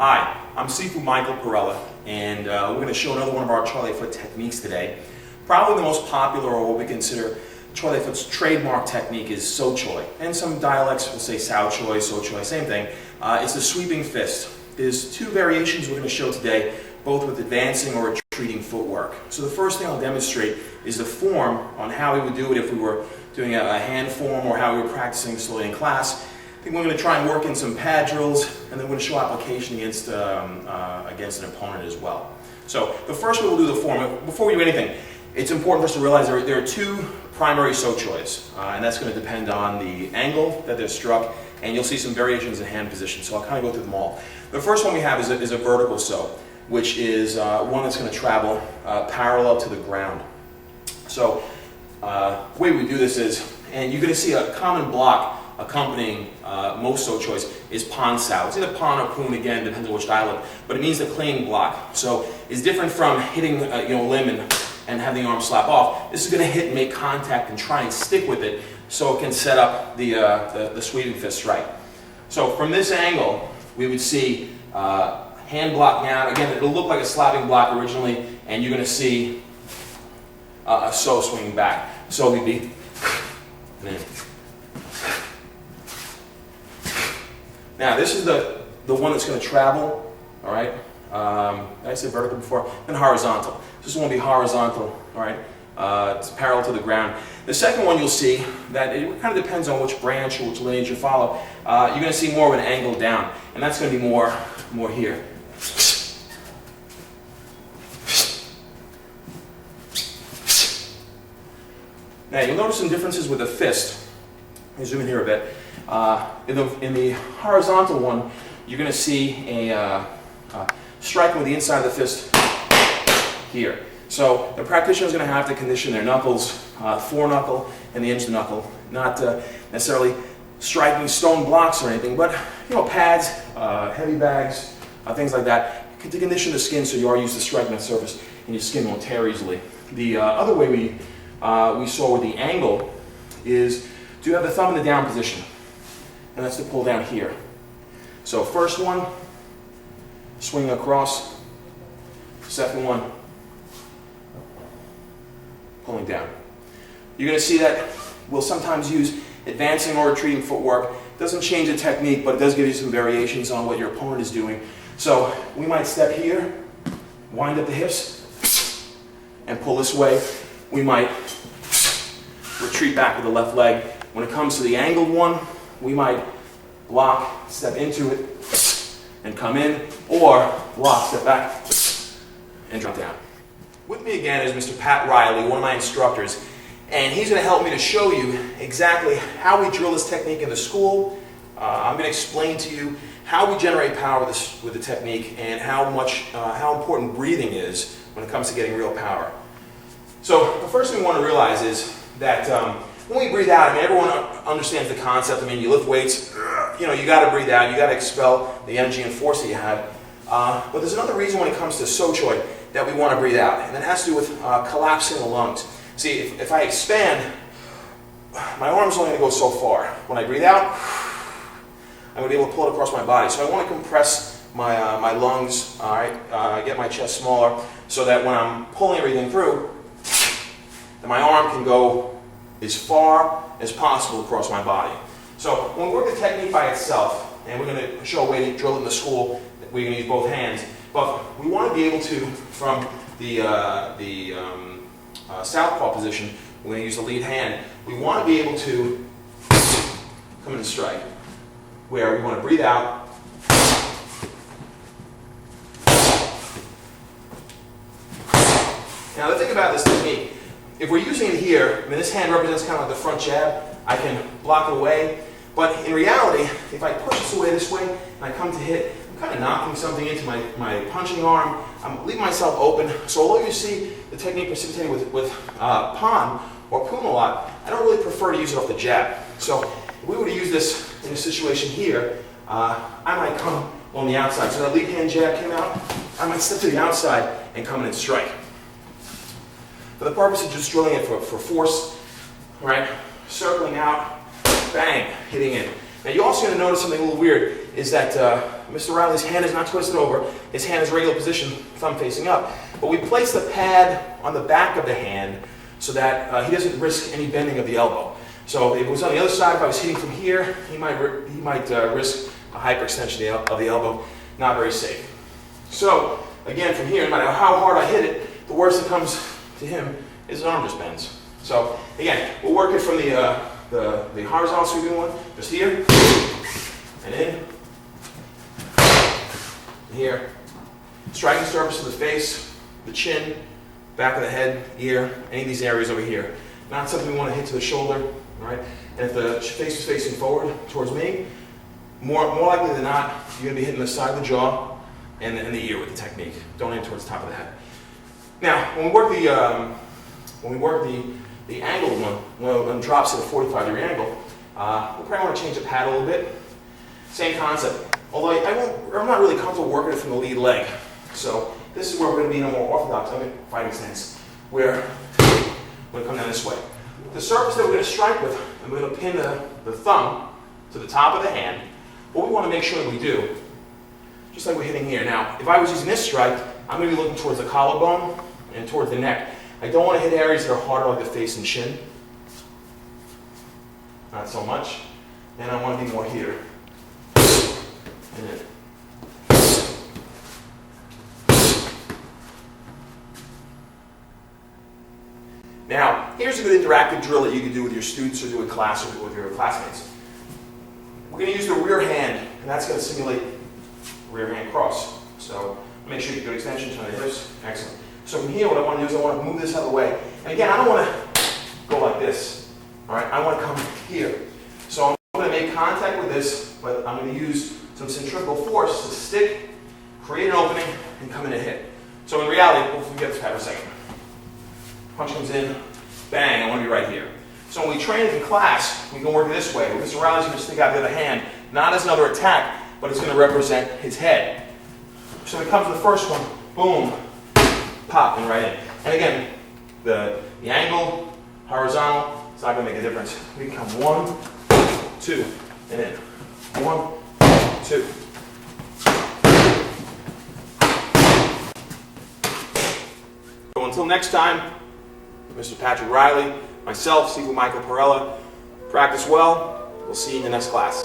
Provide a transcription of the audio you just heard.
Hi, I'm Sifu Michael Perella, and we're going to show another one of our Choy foot techniques today. Probably the most popular, or what we consider Choy foot's trademark technique, is So Choy. And some dialects will say Sao Choy, So Choy, same thing. It's the sweeping fist. There's two variations we're going to show today, both with advancing or retreating footwork. So the first thing I'll demonstrate is the form on how we would do it if we were doing a hand form or how we were practicing slowly in class. I think we're going to try and work in some pad drills, and then we're going to show application against an opponent as well. So the first way we'll do the form. Before we do anything, it's important for us to realize there are two primary So Choys, and that's going to depend on the angle that they're struck, and you'll see some variations in hand position, so I'll kind of go through them all. The first one we have is a vertical So, which is one that's going to travel parallel to the ground. So the way we do this is, and you're going to see a common block accompanying most So Choys is Pan Sao. It's either Pan or Poon, again, depends on which dialect, but it means the clinging block. So it's different from hitting a limb and having the arm slap off. This is going to hit and make contact and try and stick with it so it can set up the sweeping fist right. So from this angle, we would see hand blocking out. Again, it'll look like a slapping block originally, and you're going to see a So swinging back. So we'd be, and then. Now this is the one that's going to travel, all right? I said vertical before, then horizontal. This one will be horizontal, all right? It's parallel to the ground. The second one you'll see that it kind of depends on which branch or which lineage you follow. You're going to see more of an angle down, and that's going to be more here. Now you'll notice some differences with the fist. Let me zoom in here a bit. In the horizontal one, you're going to see a striking with the inside of the fist here. So the practitioner is going to have to condition their knuckles, foreknuckle and the inch knuckle, not necessarily striking stone blocks or anything, but pads, heavy bags, things like that, to condition the skin so you are used to striking that surface and your skin won't tear easily. The other way we saw with the angle is to have the thumb in the down position, and that's to pull down here. So first one, swing across. Second one, pulling down. You're going to see that we'll sometimes use advancing or retreating footwork. It doesn't change the technique, but it does give you some variations on what your opponent is doing. So we might step here, wind up the hips, and pull this way. We might retreat back with the left leg. When it comes to the angled one, we might block, step into it, and come in, or block, step back, and drop down. With me again is Mr. Pat Riley, one of my instructors, and he's going to help me to show you exactly how we drill this technique in the school. I'm going to explain to you how we generate power with the technique and how important breathing is when it comes to getting real power. So the first thing we want to realize is that when we breathe out, everyone understands the concept. You lift weights, you got to breathe out, you got to expel the energy and force that you have. But there's another reason when it comes to So Choy that we want to breathe out, and that has to do with collapsing the lungs. See, if I expand, my arm's only going to go so far. When I breathe out, I'm going to be able to pull it across my body. So I want to compress my lungs, all right, get my chest smaller, so that when I'm pulling everything through, that my arm can go as far as possible across my body. So when we work the technique by itself, and we're going to show a way to drill it in the school, we're going to use both hands, but we want to be able to, from the southpaw position, we're going to use the lead hand, we want to be able to come in and strike, where we want to breathe out, now the thing about this technique, if we're using it here, this hand represents kind of like the front jab, I can block it away, but in reality, if I push this away this way, and I come to hit, I'm kind of knocking something into my punching arm, I'm leaving myself open, so although you see the technique precipitated with Pan or Poon a lot, I don't really prefer to use it off the jab. So if we were to use this in a situation here, I might come on the outside. So that lead hand jab came out, I might step to the outside and come in and strike. For the purpose of just drilling it for force, right? Circling out, bang, hitting in. Now you're also going to notice something a little weird, is that Mr. Riley's hand is not twisted over. His hand is regular position, thumb facing up. But we place the pad on the back of the hand so that he doesn't risk any bending of the elbow. So if it was on the other side, if I was hitting from here, he might risk a hyperextension of the elbow. Not very safe. So again, from here, no matter how hard I hit it, the worst that comes to him is his arm just bends. So again, we'll work it from the horizontal sweeping one, just here, and in, and here. Striking surface of the face, the chin, back of the head, ear, any of these areas over here. Not something we want to hit to the shoulder, right? And if the face is facing forward towards me, more likely than not, you're going to be hitting the side of the jaw and the ear with the technique. Don't aim towards the top of the head. Now, when we work the angled one, when it drops at a 45-degree angle, we'll probably want to change the pad a little bit. Same concept. Although I'm not really comfortable working it from the lead leg. So this is where we're going to be in a more orthodox fighting stance, where we're going to come down this way. The surface that we're going to strike with, and we're going to pin the thumb to the top of the hand. What we want to make sure that we do, just like we're hitting here. Now, if I was using this strike, I'm going to be looking towards the collarbone and towards the neck. I don't want to hit areas that are harder like the face and chin. Not so much. And I want to be more here. And then. Now, here's a good interactive drill that you can do with your students or do in class or with your classmates. We're going to use the rear hand, and that's going to simulate rear hand cross. So make sure you get good extension, turn the hips. Excellent. So from here, what I want to do is I want to move this out of the way. And again, I don't want to go like this. All right, I want to come here. So I'm going to make contact with this, but I'm going to use some centrifugal force to stick, create an opening, and come in and hit. So in reality, we'll forget this pad for a second. Punch comes in, bang, I want to be right here. So when we train it in class, we can work it this way. Mr. Riley's going to stick out the other hand, not as another attack, but it's going to represent his head. So when it comes to the first one, boom, pop, and right in. And again, the angle, horizontal, it's not going to make a difference. We can come 1, 2, and in. 1, 2. So until next time, Mr. Patrick Riley, myself, Steve Michael Perella, practice well. We'll see you in the next class.